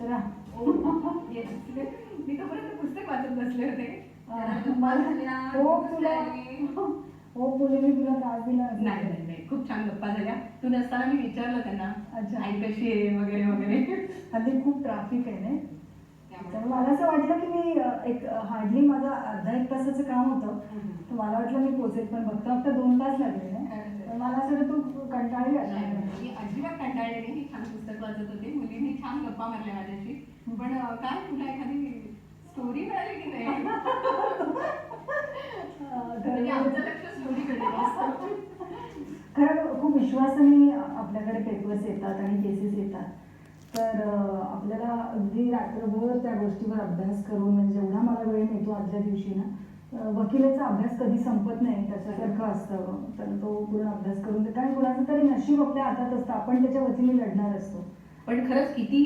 उत्तरा. मी तोपर्यंत पुस्तक वाचत बसले होते. हो तुला हो बोले मी तुला त्रास दिला. नाही नाही नाही, खूप छान गप्पा झाल्या. तू नसताना मी विचारलं त्यांना, अच्छा आई कशी आहे वगैरे वगैरे. आधी खूप ट्रॅफिक आहे ना, त्यामुळे मला असं वाटलं की मी एक हार्डली माझं अर्धा एक तासाचं काम होतं, तर मला वाटलं मी पोचेल, पण बघता 2 तास लागले ना. मला असं वाटतं तू कंटाळली असणार. मी अजिबात कंटाळले नाही. छान पुस्तक वाचत होते, मुलींनी छान गप्पा मारल्या माझ्याशी. पण काय तुला एखादी स्टोरी मिळाली की नाही? आमचं लक्ष स्टोरीकडे असतं. खरं खूप विश्वासाने आपल्याकडे पेपर्स येतात आणि केसेस येतात, तर आपल्याला अगदी रात्रभर त्या गोष्टीवर अभ्यास करून, म्हणजे जेवढा मला वेळ मिळतो आदल्या दिवशी ना, वकिलाचा अभ्यास कधी संपत नाही त्याच्यासारखं असतं. तर तो पूर्ण अभ्यास करून, कारण कुणाचं तरी नशीब आपल्या हातात असतं, आपण त्याच्या वतीने लढणार असतो. पण खरंच किती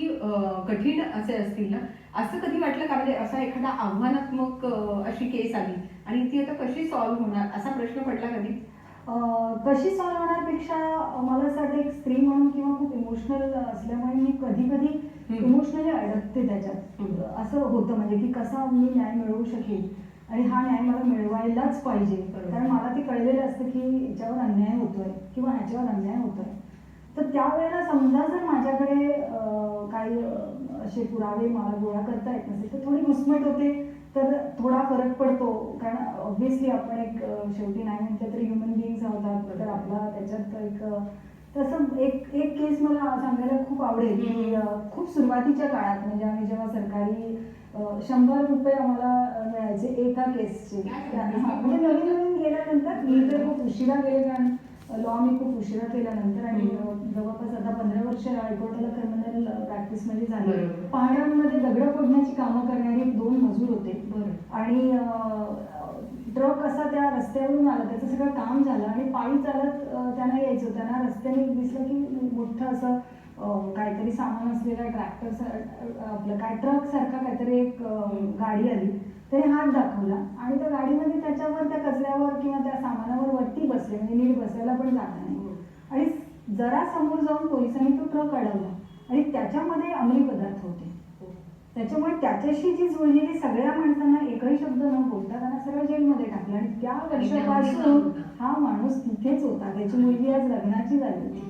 कठीण असे असतील ना. असं कधी वाटलं का, म्हणजे असा एखादा आव्हानात्मक अशी केस आली आणि ती आता कशी सॉल्व्ह होणार, असा प्रश्न पडला कधी? कशी सॉल्व्ह होण्यापेक्षा मला असं वाटतं, एक स्त्री म्हणून किंवा खूप इमोशनल असल्यामुळे मी कधी कधी इमोशनली अडकते त्याच्यात. असं होतं म्हणजे की कसा मी न्याय मिळवू शकेल, आणि हा न्याय मला मिळवायलाच पाहिजे. कारण मला ते कळलेलं असतं की याच्यावर अन्याय होतोय किंवा ह्याच्यावर अन्याय होतोय. तर त्यावेळेला समजा जर माझ्याकडे काही असे पुरावे मला गोळा करता येत नसेल, तर थोडी घुसमट होते, तर थोडा फरक पडतो. कारण ऑब्व्हियसली आपण एक शेवटी नाही म्हटलं तरी ह्युमन बिईंग्स आहोत, तर आपला त्याच्यात एक तसं एक एक केस मला सांगायला खूप आवडेल की खूप सुरुवातीच्या काळात, म्हणजे आम्ही जेव्हा सरकारी 100 रुपये आम्हाला मिळायचे एका केसचे. म्हणजे नवीन नवीन गेल्यानंतर मी तर खूप उशिरा गेले, कारण लॉ मी खूप उशिरा केल्यानंतर, आणि जवळपास आता 15 वर्ष हायकोर्टाला क्रिमिनल प्रॅक्टिसमध्ये झाली. पहाडांमध्ये दगड फोडण्याची कामं करणारे 2 मजूर होते, आणि ट्रक असा त्या रस्त्यावरून आला, त्याचं सगळं काम झालं, आणि पायी चालत त्यांना यायचं. त्यांना रस्त्याने दिसलं की मोठं असं काहीतरी सामान असलेला ट्रॅक्टर, आपलं काय ट्रक सारखा काहीतरी एक गाडी आली. त्याने हात दाखवला, आणि त्या गाडीमध्ये त्याच्यावर त्या कचऱ्यावर किंवा त्या सामानावर वरती बसले, म्हणजे नीट बसायला पण जागा नाही. आणि जरा समोर जाऊन पोलिसांनी तो ट्रक अडवला, आणि त्याच्यामध्ये अंमली पदार्थ होते. त्याच्यामुळे त्याच्याशी जी जुळलेली सगळ्या माणसांना एकही शब्द न बोलता त्यांना सगळं जेलमध्ये टाकलं, आणि त्या वर्षापासून हा माणूस तिथेच होता. त्याची मुलगी आज लग्नाची झाली होती.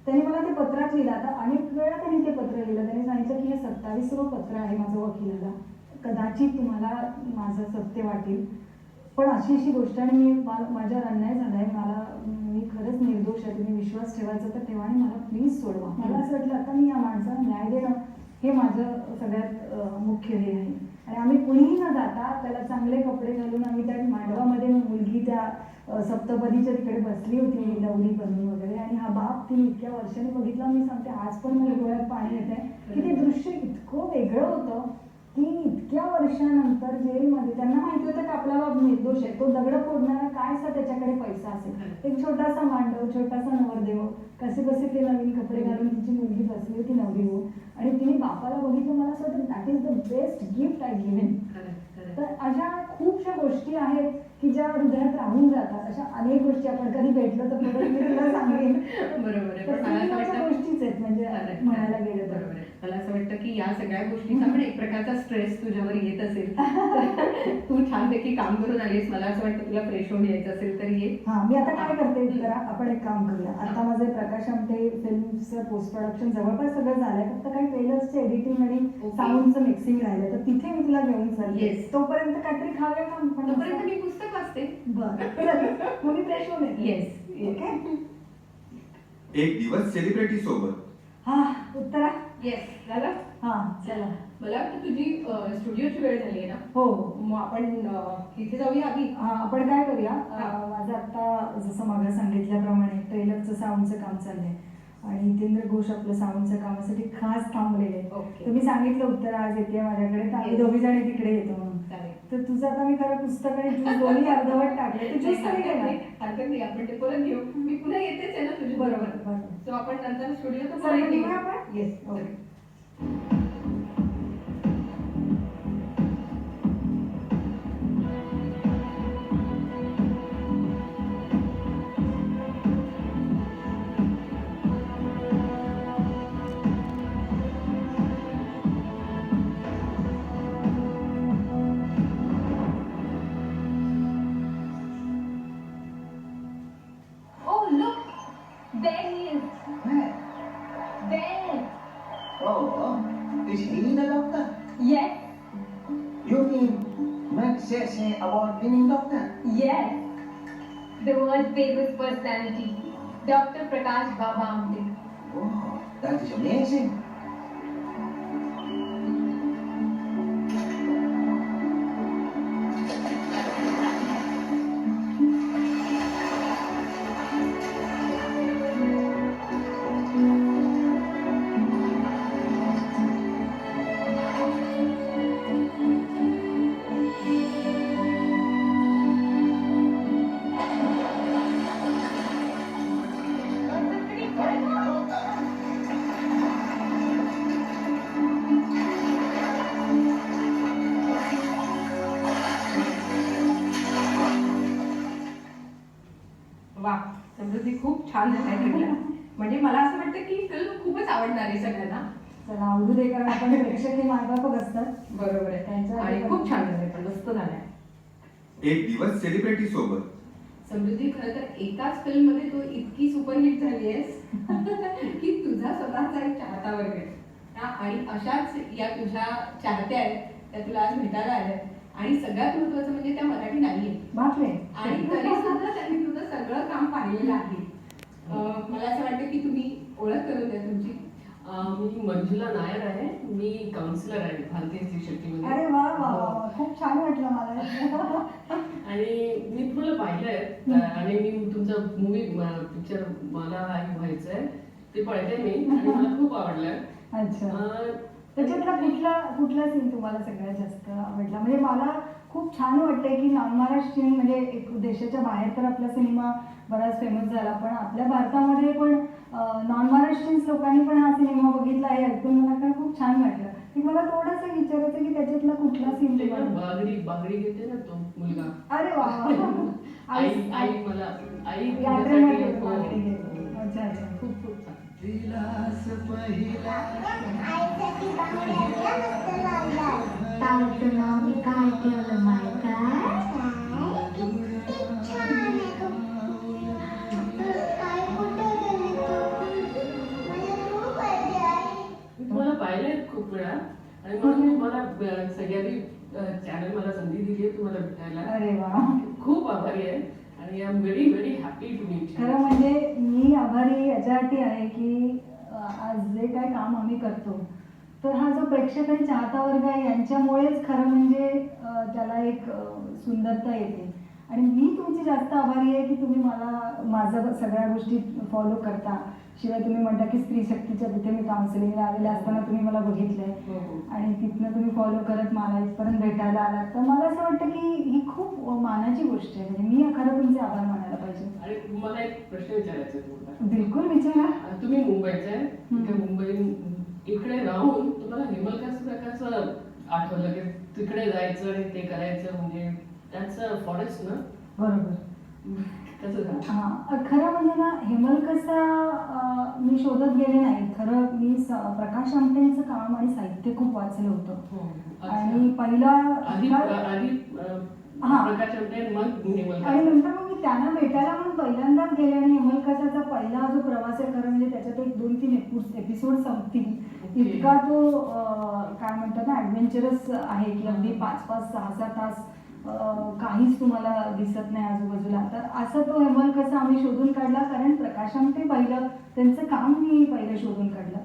त्यांनी मला ते पत्रात लिहिलं. आता अनेक वेळा त्यांनी ते पत्र लिहिलं. त्यांनी सांगितलं की हे 27वं पत्र आहे माझं वकिलाला, कदाचित तुम्हाला माझं सत्य वाटेल, पण अशी अशी गोष्ट, आणि मी माझ्यावर अन्याय झालाय, मी खरंच निर्दोष आहे, तुम्ही विश्वास ठेवायचा तर ठेवा, आणि मला प्लीज सोडवा. मला असं वाटलं आता मी या माणसाला न्याय देणं हे माझं सगळ्यात मुख्य हे आहे. आणि आम्ही कुणीही न जाता त्याला चांगले कपडे घालून आम्ही त्या मांडवामध्ये, मुलगी त्या सप्तपदीच्या तिकडे बसली होती नवरी बनून वगैरे, आणि हा बाप तिने इतक्या वर्षांनी बघितला. मी सांगते आज पण मला डोळ्यात पाणी येतंय की ते दृश्य इतकं वेगळं होतं की इतक्या वर्षानंतर जेलमध्ये त्यांना माहिती होतं की आपला बाप निर्दोष आहे. तो दगड फोडणारा काय असा त्याच्याकडे पैसा असेल, एक छोटासा मांडव, छोटासा नवरदेव, कसे कसे ते नवीन कपडे घालून तिची मुलगी बसली होती नवरी हो, आणि तिने बापाला बघितलं. मला असं वाटतं that is the best gift I given. तर अशा खूपशा गोष्टी आहेत की ज्या हृदयात राहून जातात. अशा अनेक गोष्टी आपण कधी भेटलो तर परत मी तुला सांगेन. बरोबर आहे. पण मला असं वाटतं गोष्टीच आहेत म्हणजे म्हणायला गेलं तर. बरोबर आहे. मला असं वाटतं की या सगळ्या गोष्टीचा पण एक प्रकारचा स्ट्रेस तुझ्यावर येत असेल. तू छानपैकी काम करून आलीस. मला असं वाटतं तुला फ्रेश होऊन यायचं असेल तर ये. हा, मी आता काय करते जरा, आपण एक काम करूया. आता माझे प्रकाश आमटे फिल्मचं पोस्ट प्रोडक्शन जवळपास सगळं झालंय, फक्त काही ट्रेलर्सचे एडिटिंग आणि साऊंडचं मिक्सिंग राहिलं, तर तिथे मी तुला घेऊन चालते. तोपर्यंत काहीतरी खाऊया का? तोपर्यंत मी पुस्तक वाचते. बरं, मुली फ्रेश होऊन येते. Yes, okay. एक दिवस सेलिब्रिटी सोबत. हा, उत्तरा. येस झालं. हा, चला. मला वाटतं तुझी स्टुडिओची वेळ झाली आहे ना. हो, मग आपण तिथे जाऊया आधी. आपण काय करूया, माझं आता जसं मागं सांगितल्याप्रमाणे ट्रेलरचं साऊंडचं काम चाललंय, आणि हितेंद्र घोष आपलं साऊंडच्या कामासाठी खास थांबलेले. तुम्ही सांगितलं उत्तर आज येते माझ्याकडे, तर आम्ही दोघी जण तिकडे येतो म्हणून. तर तुझं आता मी खरं पुस्तक आणि ज्यूस दोन्ही अर्धवट टाकले. तू ज्यूस तरी काय नाही हरकत नाही, आपण ते परत घेऊ. मी पुन्हा येतेच आहे ना तुझ्या बरोबर. सो आपण नंतर स्टुडिओ आपण. Yes, okay. Well, Oh, is he the doctor? yes, You mean Magsaysay award-winning doctor? yes. The world famous personality, Dr. Prakash Baba Amte. Oh, that is amazing. वा, समृद्धी खूप छान डिझाईन म्हणजे मला असं वाटतं की फिल्म खूपच आवडणार आहे सगळ्यांना. चला आवडू दे, कारण आपण प्रेक्षक हे मायबापच असतात. बरोबर आहे त्यांच्या आणि खूप छान झालंय, पण मस्त झालंय. एक दिवस सेलिब्रिटी सोबत. समृद्धी, खरं तर एकाच फिल्म मध्ये तू इतकी सुपरहिट झाली आहेस की तुझा स्वतःचा एक चाहता वर्ग आहे हा, आणि अशाच या तुझ्या चाहत्या आहेत त्या तुला आज भेटायला आल्या आणि सगळ्यात महत्वाचं म्हणजे त्या मराठी नाही आहेत बापरे. आणि तरी सुद्धा त्यांनी तुझं सगळं काम पाहिलेलं आहे. मला असं वाटतं की तुम्ही ओळख करून द्या तुमची. मी मंजुला नायर आहे. मी काउन्सिलर आहे भारतीय स्त्री शक्तीमध्ये. अरे वा वा वा, खूप छान वाटलं मला. आणि मी तुम्हाला पाहिलंय आणि मी तुमचा मूवी पिक्चर मला व्हायचंय ते पाहिलंय मी आणि मला खूप आवडलंय. अच्छा, त्याच्यातला कुठला सीन तुम्हाला सगळ्यात जास्त आवडला? म्हणजे मला खूप छान वाटतंय की नॉन महाराष्ट्रीयन, म्हणजे एक देशाच्या बाहेर तर आपला सिनेमा बराच फेमस झाला, पण आपल्या भारतामध्ये पण नॉन महाराष्ट्रीयन लोकांनी पण हा सिनेमा बघितला आहे ऐकून मला काय खूप छान वाटलं. की मला थोडंसं विचारायचं की त्याच्यातला कुठला सीन बागडी घेते ना तो मुलगा. अरे वा. आई मला आई यात्रेमध्ये हो. बागडी घेतो. अच्छा अच्छा. खूप खूप छान. विलास पहिला तावचं नाव मी काय ठेवलं माहित मी तुम्हाला पाहिलंय खूप वेळा आणि म्हणून तुम्हाला सगळ्यांनी चॅनल मला संधी दिली आहे तुम्हाला भेटायला. अरे वा. खूप आभारी आहे आणि I am very very happy to meet. खरं म्हणजे मी आभारी याच्यासाठी आहे की आज जे काय काम आम्ही करतो तर हा जो प्रेक्षक आणि चाहता वर्ग आहे यांच्यामुळेच खरं म्हणजे त्याला एक सुंदरता येते. आणि मी तुमची जास्त आभारी आहे की तुम्ही मला माझं सगळ्या गोष्टी फॉलो करता. शिवाय तुम्ही म्हणता की स्त्री शक्तीच्या तिथे मी काउन्सिलिंगला आलेले असताना तुम्ही मला बघितलंय आणि तिथनं तुम्ही फॉलो करत मला इथपर्यंत भेटायला आलात, तर मला असं वाटतं की ही खूप मानाची गोष्ट आहे. म्हणजे मी खरं तुमचे आभार मानायला पाहिजे. आणि तुम्हाला एक प्रश्न विचारायचा आहे तुम्हाला. बिलकुल विचारा. तुम्ही मुंबईचे आहे. इथे मुंबई इकडे राहून तुम्हाला हेमलकसा कसं आठवलं की तिकडे जायचं आणि ते करायचं, म्हणजे त्याच फॉरेस्ट ना? बरोबर. कसं झालं? हां, खरं म्हणजे ना हेमलकसा मी शोधत गेले नाही. खरं मी प्रकाश आमटेंचं काम आणि साहित्य खूप वाचलं होतं आणि पहिला प्रकाश आमटे मग हेमलकसा. आणि नंतर मग मी त्यांना भेटायला म्हणून पहिल्यांदाच गेले आणि हेमलकसाचा पहिला जो प्रवास आहे खरं म्हणजे त्याच्यात एक 2-3 एपिसोड संपतील इतका तो काय म्हणतात ना ॲडव्हेंचरस आहे की अगदी 5-5, 6-6 तास काहीच तुम्हाला दिसत नाही आजूबाजूला. तर असं तो हेमलकसा आम्ही शोधून काढला, कारण प्रकाश आमटे पहिलं त्यांचं काम मी पहिलं शोधून काढलं.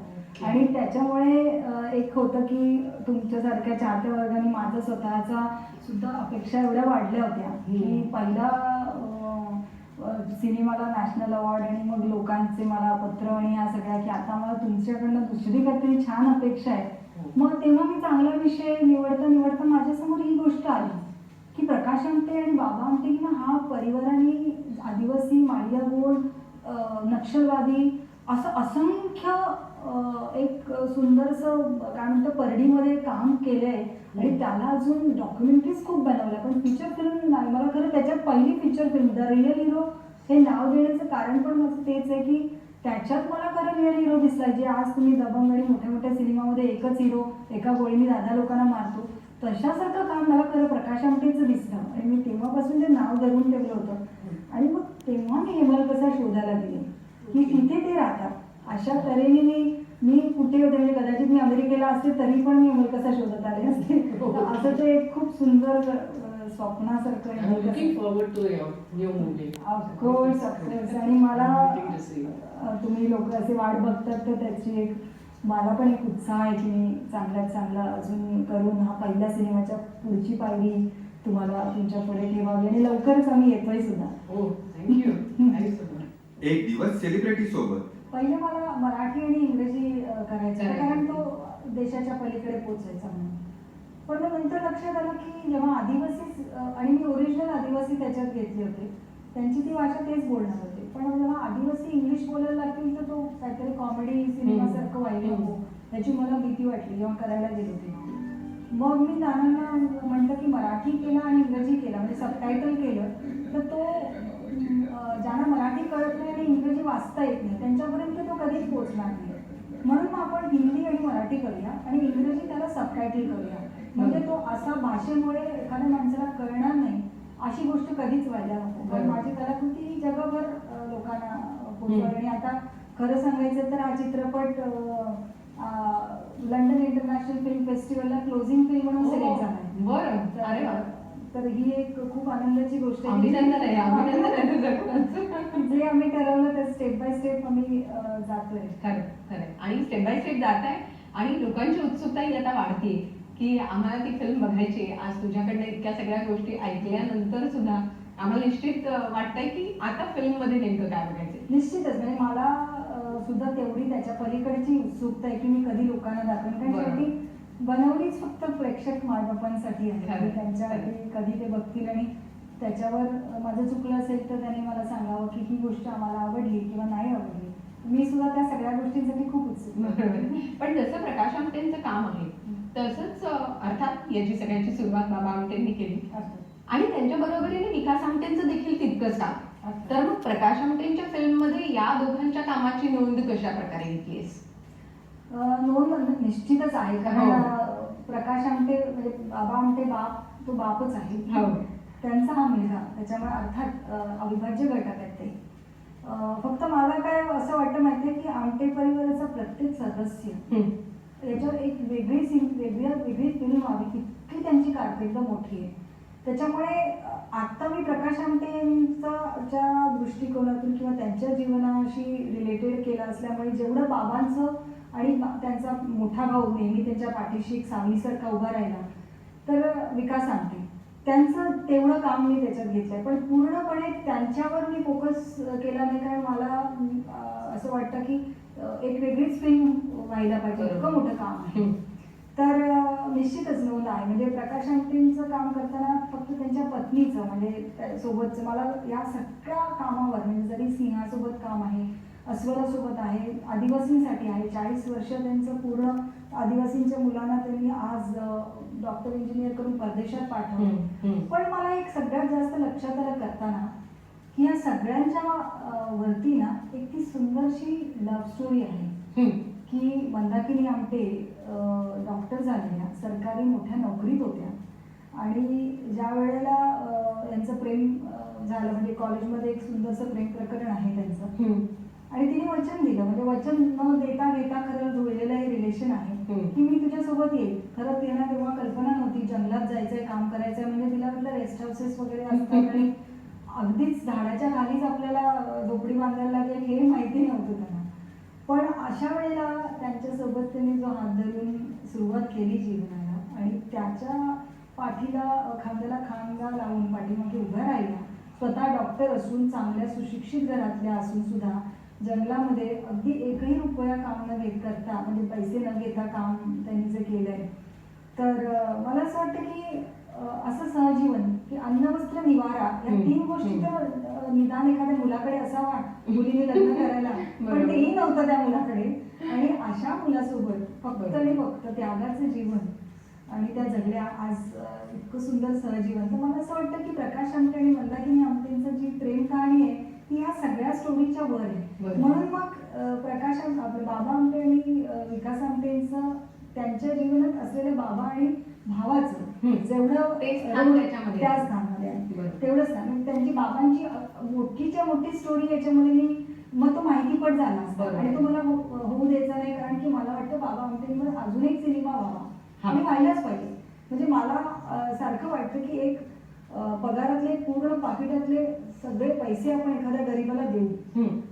आणि त्याच्यामुळे एक होतं की तुमच्यासारख्या चाहत्या वर्गाने माझं स्वतःचा सुद्धा अपेक्षा एवढ्या वाढल्या होत्या की पहिला सिनेमाला नॅशनल अवॉर्ड आणि मग लोकांचे मला पत्र आणि ह्या सगळ्या की आता मला तुमच्याकडनं दुसरी काहीतरी छान अपेक्षा आहे. मग तेव्हा मी चांगला विषय निवडता माझ्यासमोर ही गोष्ट आली की प्रकाश आमटे आणि बाबा आमटे किंवा हा परिवाराने आदिवासी, माळिया गोंड, नक्षलवादी असं असंख्य एक सुंदरसं काय म्हणतं परडीमध्ये काम केलं आहे आणि त्याला अजून डॉक्युमेंटरीज खूप बनवल्या, पण फीचर फिल्म नाही. मला खरं त्याच्यात पहिली feature film the real hero हे नाव देण्याचं कारण पण माझं तेच आहे की त्याच्यात मला खरं रिअल हिरो दिसला. जे आज तुम्ही दबंग आणि मोठ्या मोठ्या सिनेमामध्ये एकच हिरो एका गोळीने 10 लोकांना मारतो, तशासारखं काम मला खरं प्रकाश आमटेचं दिसलं आणि मी तेव्हापासून ते नाव धरून ठेवलं होतं. आणि मग तेव्हा मी हेमलकसा शोधायला गेले की तिथे ते राहतात. अशा तऱ्हेने मी गेला असते तरी पण मी हेमल कसा शोधत आले असते. तर असं ते एक खूप सुंदर स्वप्नासारखं I'm हेमल looking कसा. forward to your new movie. Of course आणि मला I'm waiting to see. तुम्ही लोक असे वाट बघतात तर त्याची एक मला पण एक उत्साह आहे की मी चांगल्यात चांगला अजून करून हा पहिल्या सिनेमाच्या पुढची पायरी तुम्हाला तुमच्या पुढे ठेवावी आणि लवकरच आम्ही येतोय सुद्धा. Oh, thank you. Thanks so much. एक दिवस सेलिब्रिटी सोबत. पहिले मला मराठी आणि इंग्रजी करायचं होतं, करायचं. कारण तो देशाच्या पलीकडे पोचायचा म्हणून. पण मग नंतर लक्षात आलं की जेव्हा आदिवासी आणि मी ओरिजिनल आदिवासी त्याच्यात घेतले होते, त्यांची ती भाषा तेच बोलणार होते. पण जेव्हा आदिवासी इंग्लिश बोलायला लागतील तर तो काहीतरी कॉमेडी सिनेमासारखं व्हायला नको, त्याची मला भीती वाटली जेव्हा करायला गेले होते. मग मी नानांना म्हटलं की मराठी केला आणि इंग्रजी केला, म्हणजे सबटायटल केलं तर तो ज्यांना मराठी कळत नाही आणि इंग्रजी वाचता येत नाही त्यांच्यापर्यंत तो कधीच पोहोचणार नाही. म्हणून मग आपण हिंदी आणि मराठी करूया आणि इंग्रजी त्याला सबटायटल करूया, म्हणजे तो असा भाषेमुळे एखाद्या माणसाला कळणार नाही अशी गोष्ट कधीच व्हायला नको. कारण माझी कलाकृती ही जगभर लोकांना पोहोचवावी. आणि आता खरं सांगायचं तर हा चित्रपट लंडन इंटरनॅशनल फिल्म फेस्टिवलला क्लोजिंग फिल्म म्हणून सिलेक्ट झाला आहे. बरं, अरे वा. तर ही एक खूप आनंदाची गोष्ट अभिनंदन आहे, अभिनंदन आहे तुझं खरंच. जे आम्ही ठरवलं तर स्टेप बाय स्टेप आम्ही जातोय. खरं खरं. आणि स्टेप बाय स्टेप जात आहे आणि लोकांची उत्सुकताही आता वाढते की आम्हाला ती फिल्म बघायची. आज तुझ्याकडनं इतक्या सगळ्या गोष्टी ऐकल्यानंतर सुद्धा आम्हाला निश्चित वाटतंय की आता फिल्म मध्ये नेमकं काय बघायचं. निश्चितच, म्हणजे मला सुद्धा तेवढी त्याच्या पलीकडची उत्सुकता आहे की मी कधी लोकांना दाखवेन. कारण बरोबर. शेवटी बनवलीच फक्त प्रेक्षक मायबापांसाठी आहे. खरं. आणि त्यांच्यासाठी कधी ते बघतील आणि त्याच्यावर माझं चुकलं असेल तर त्यांनी मला सांगावं की ही गोष्ट आम्हाला आवडली किंवा नाही आवडली. मी सुद्धा त्या सगळ्या गोष्टींसाठी खूप उत्सुक आहे. बरोबर. पण जसं प्रकाश आमटेंचं काम आहे तसंच अर्थात याची सगळ्याची सुरुवात बाबा आमटेंनी केली आणि त्यांच्या बरोबरीने विकास आमटेंचं देखील तितकंच काम. तर मग प्रकाश आमटेंच्या फिल्ममध्ये या दोघांच्या कामाची नोंद कशा प्रकारे घेतलीस. नोंद निश्चितच आहे, कारण हो. प्रकाश आमटे म्हणजे बाबा आमटे बाप तो बापच आहे. हो. त्यांचा हा मुलगा, त्याच्यामुळे अर्थात अविभाज्य घटक आहेत ते. फक्त मला काय असं वाटतं माहितीये की आमटे परिवाराचा प्रत्येक सदस्य याच्यावर एक वेगळी फिल्म व्हावी इतकी त्यांची कारकीर्द मोठी आहे. त्याच्यामुळे आता मी प्रकाश आमटेंच्या दृष्टिकोनातून किंवा त्यांच्या जीवनाशी रिलेटेड केलं असल्यामुळे जेवढं बाबांचं आणि त्यांचा मोठा भाऊ नेहमी त्यांच्या पाठीशी एक सावलीसारखा उभा राहिला, तर विकास आमटे त्यांचं तेवढं काम मी त्याच्यात घेतलंय. पण पूर्णपणे त्यांच्यावर मी फोकस केला नाही, कारण मला असं वाटतं की एक वेगळीच फिल्म व्हायला पाहिजे, इतकं मोठं काम आहे. तर निश्चितच नोंद आहे. म्हणजे प्रकाश आमटेंचं काम करताना फक्त त्यांच्या पत्नीचं म्हणजे सोबतचं मला या सगळ्या कामावर, म्हणजे जरी सिंहासोबत काम आहे, अस्वलासोबत आहे, आदिवासींसाठी आहे, 40 वर्ष त्यांचं पूर्ण आदिवासींच्या मुलांना त्यांनी आज डॉक्टर इंजिनियर करून परदेशात पाठवलं. पण मला एक सगळ्यात जास्त लक्षात आलं करताना की या सगळ्यांच्या वरती ना एक ती सुंदरशी लव्ह स्टोरी आहे की मंदाकिनी आमटे डॉक्टर झालेल्या, सरकारी मोठ्या नोकरीत होत्या आणि ज्या वेळेला यांचं प्रेम झालं, म्हणजे कॉलेजमध्ये एक सुंदरसं प्रेम प्रकरण आहे त्यांचं, आणि तिने वचन दिलं, म्हणजे वचन न देता घेता खरं जुळलेलं हे रिलेशन आहे की मी तुझ्यासोबत येईल. खरं तिला तेव्हा कल्पना नव्हती जंगलात जायचंय, काम करायचंय, म्हणजे तिला म्हटलं रेस्ट हाऊसेस वगैरे असतात आणि अगदीच झाडाच्या खालीच आपल्याला झोपडी बांधायला लागेल हे माहिती नव्हतं त्यांना. पण अशा वेळेला त्यांच्यासोबत त्यांनी जो हात धरून सुरुवात केली जीवनाला आणि त्याच्या पाठीला खांद्याला खांदा लावून पाठीमागे उभ्या राहिल्या, स्वतः डॉक्टर असून, चांगल्या सुशिक्षित घरातल्या असून सुद्धा जंगलामध्ये अगदी एकही रुपया काम न घेत करता, म्हणजे पैसे न घेता काम त्यांनी जे केलंय. तर मला असं वाटतं की असं सहजीवन की अन्न वस्त्र निवारा या 3 गोष्टी तर निदान एखाद्या मुलाकडे असावा मुलीने लग्न करायला, पण तेही नव्हतं त्या मुलाकडे. आणि अशा मुलासोबत फक्त आणि फक्त त्यागाचं जीवन आणि त्या जगल्या आज इतकं सुंदर सहजीवन. तर मला असं वाटतं की प्रकाश आमटे आणि मंदाकिनी आमटेंचं जी प्रेम कहाणी आहे ती ह्या सगळ्या स्टोरीच्या वर आहे. म्हणून मग प्रकाश बाबा आमटे आणि विकास आमटेंचं त्यांच्या जीवनात असलेल्या बाबा आणि भावाचं जेवढं त्या स्थानामध्ये आहे तेवढंच ना, म्हणजे त्यांची बाबांची मोठीच्या मोठी स्टोरी याच्यामध्ये मी मग तो माहितीपट झाला असता आणि तो मला होऊ द्यायचा नाही, कारण की मला वाटतं बाबा आमटेंवर अजून एक सिनेमा व्हावा हा. आणि व्हायलाच पाहिजे. म्हणजे मला सारखं वाटतं की एक पगारातले पूर्ण पाकिटातले सगळे पैसे आपण एखाद्या गरीबाला देऊ,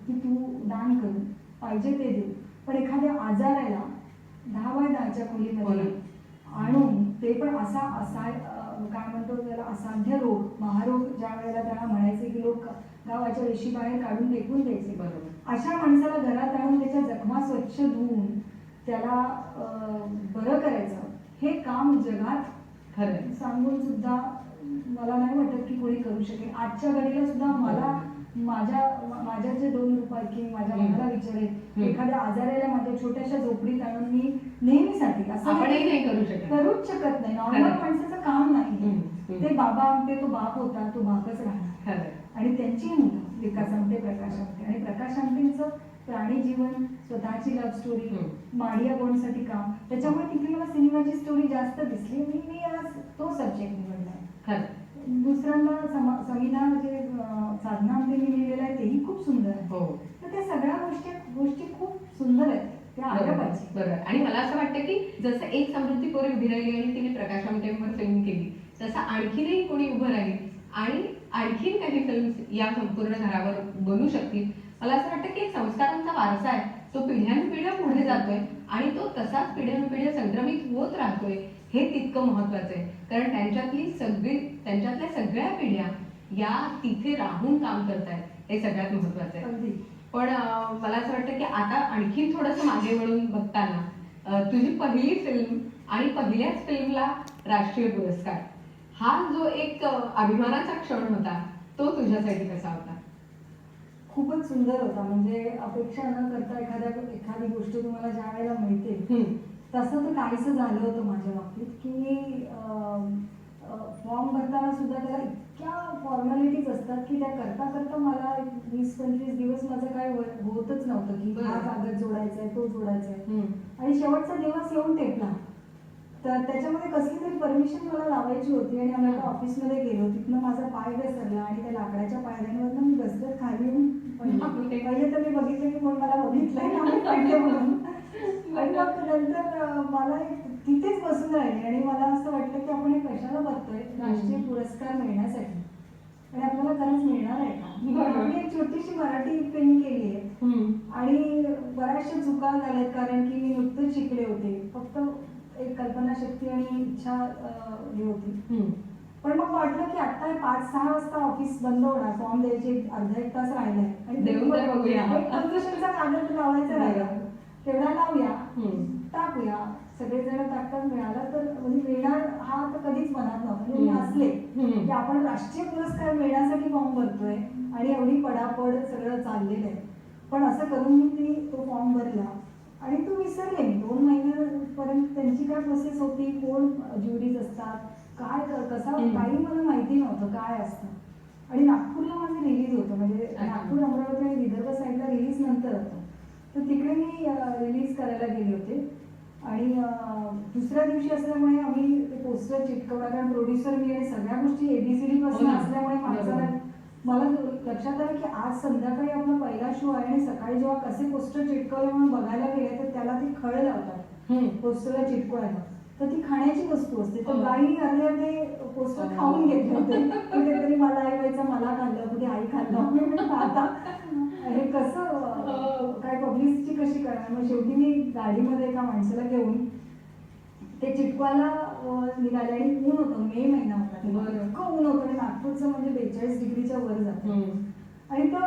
की तू दान करू, पाहिजे ते देऊ, पण एखाद्या आजाराला 10x10च्या खोलीमध्ये आणून ते पण असा काय म्हणतो त्याला असाध्य रोग, महारोग ज्या वेळेला त्याला म्हणायचे की लोक गावाच्या वेशी बाहेर काढून फेकून द्यायचे, बरोबर. अशा माणसाला घरात आणून त्याच्या जखमा स्वच्छ धुवून त्याला बरं करायचं हे काम जगात खरंय. सांगून सुद्धा मला नाही वाटत की कोणी करू शकेल. आजच्या घडीला सुद्धा मला माझ्या जे 2 रुपये की माझ्या मनाला विचारेल एखाद्या आजाराला माझ्या छोट्याशा झोपडीत आणून मी नेहमीसाठी असं आपणही नाही करू शकत. करूच शकत नाही. नॉर्मल खरं. माणसाचं काम नाही ते. बाबा आमटे तो बाप होता, तो बापच राहणार. खरंय. आणि त्यांची मुलं विकास आमटे, प्रकाश आमटे, आणि प्रकाश आमटेंचं प्राणी जीवन, स्वतःची लव्ह स्टोरी, माडिया बॉन्डसाठी काम, त्याच्यामुळे तिथे मला सिनेमाची स्टोरी जास्त दिसली. मी आज तो सब्जेक्ट निवडलाय. खरं. दुसऱ्यांदा संविधान जे साधना आमटेंनी लिहिलेलं आहे तेही खूप सुंदर आहे. हो. तर त्या सगळ्या गोष्टी खूप सुंदर आहेत, त्या आल्या पाहिजे. बरोबर. आणि मला असं वाटतं की जसं एक समृद्धी पोरे उभी राहिली आणि तिने प्रकाश आमटेंवर फिल्म केली, तसं आणखीनही कोणी उभं राहील आणि आणखीन काही फिल्म या संपूर्ण घरावर बनू शकतील. मला असं वाटतं की एक संस्कारांचा वारसा आहे, तो पिढ्यानुपिढ्या पुढे जातोय आणि तो तसाच पिढ्यानुपिढ्या संक्रमित होत राहतोय, हे तितकं महत्वाचं आहे. कारण त्यांच्यातल्या सगळ्या पिढ्या या तिथे राहून काम करतायत, हे सगळ्यात महत्वाचं आहे. अगदी. पण मला असं वाटतं की आता आणखीन थोडंसं मागे वळून बघताना तुझी पहिली फिल्म आणि पहिल्याच फिल्मला राष्ट्रीय पुरस्कार, हा जो एक अभिमानाचा क्षण होता, तो तुझ्यासाठी कसा होता? खूपच सुंदर होता. म्हणजे अपेक्षा न करता एखादी गोष्ट तुम्हाला ज्या वेळेला मिळते, तसं तर काहीसं झालं होतं माझ्या बाबतीत की फॉर्म भरताना सुद्धा त्याला इतक्या फॉर्मॅलिटीज असतात की त्या करता करता मला 20-25 दिवस माझं काय होतच नव्हतं की हा कागद जोडायचा आहे, तो जोडायचा आहे. आणि शेवटचा दिवस येऊन टेपला. तर त्याच्यामध्ये कसली तरी परमिशन मला लावायची होती आणि आम्ही एका ऑफिसमध्ये गेलो. तिथनं माझा पाय घसरला आणि त्या लाकडाच्या पायऱ्यांवरनं मी घसरत खाली येऊन पहिले तर मी बघितलं की कोण मला बघितलंय आणि पडले म्हणून. आणि मग नंतर मला तिथेच बसून राहिले आणि मला असं वाटलं की आपण हे कशाला बघतोय, राष्ट्रीय पुरस्कार मिळण्यासाठी, आणि आपल्याला खरंच मिळणार आहे का? आम्ही एक छोटीशी मराठी फिल्म केली आहे आणि बऱ्याचशा चुका झाल्यात कारण की मी नुकतंच शिकले होते. फक्त एक कल्पनाशक्ती आणि इच्छा हे होती. पण मग वाटलं की आता 5-6 वाजता ऑफिस बंद होणार, फॉर्म द्यायचे अर्धा 1 तास राहिलाय आणि देऊन तर बघूया. परमिशनचा कागद लावायचा राहिला, तेवढा लावूया, टाकूया. सगळेजण टाकतात. मिळाला तर म्हणजे मिळणार हा तर कधीच मनात नव्हता. म्हणजे मी असले की आपण राष्ट्रीय पुरस्कार मिळण्यासाठी फॉर्म भरतोय आणि एवढी पडापड सगळं चाललेलं आहे. पण असं करून मी तो फॉर्म भरला आणि तो विसरले मी. 2 महिन्यापर्यंत त्यांची काय प्रोसेस होती, कोण ज्युरीज असतात, काय कसा, काही मला माहिती नव्हतं काय असतं. आणि नागपूरला माझं रिलीज होतं, म्हणजे नागपूर, अमरावती आणि विदर्भ साईडला रिलीज नंतर होतं. तर तिकडे मी रिलीज करायला गेले होते आणि दुसऱ्या दिवशी असल्यामुळे आम्ही ते पोस्टर चिटकवलं, कारण प्रोड्युसर मी आणि सगळ्या गोष्टी ABCD पासून असल्यामुळे माणसाला मला लक्षात आलं की आज संध्याकाळी आपला पहिला शो आहे आणि सकाळी जेव्हा कसे पोस्टर चिटकवले म्हणून बघायला गेले तर त्याला ती खळ लावतात पोस्टरला चिटकवायला. तर ती खाण्याची वस्तू असते. तर गाई अर्धे पोस्टर खाऊन घेतले होते. कुठेतरी मला आई व्हायचं, मला खाल्लं, कुठे आई खाल्लं. मी म्हटलं आता हे कसं काय पब्लिसिटी कशी करणार. मग शेवटी मी गाडीमध्ये एका माणसाला घेऊन ते चिटकवायला निघाले आणि ऊन होतं, मे महिना होता, इतकं ऊन होतं आणि नागपूरचं म्हणजे 42 डिग्रीच्या वर जातं. आणि तर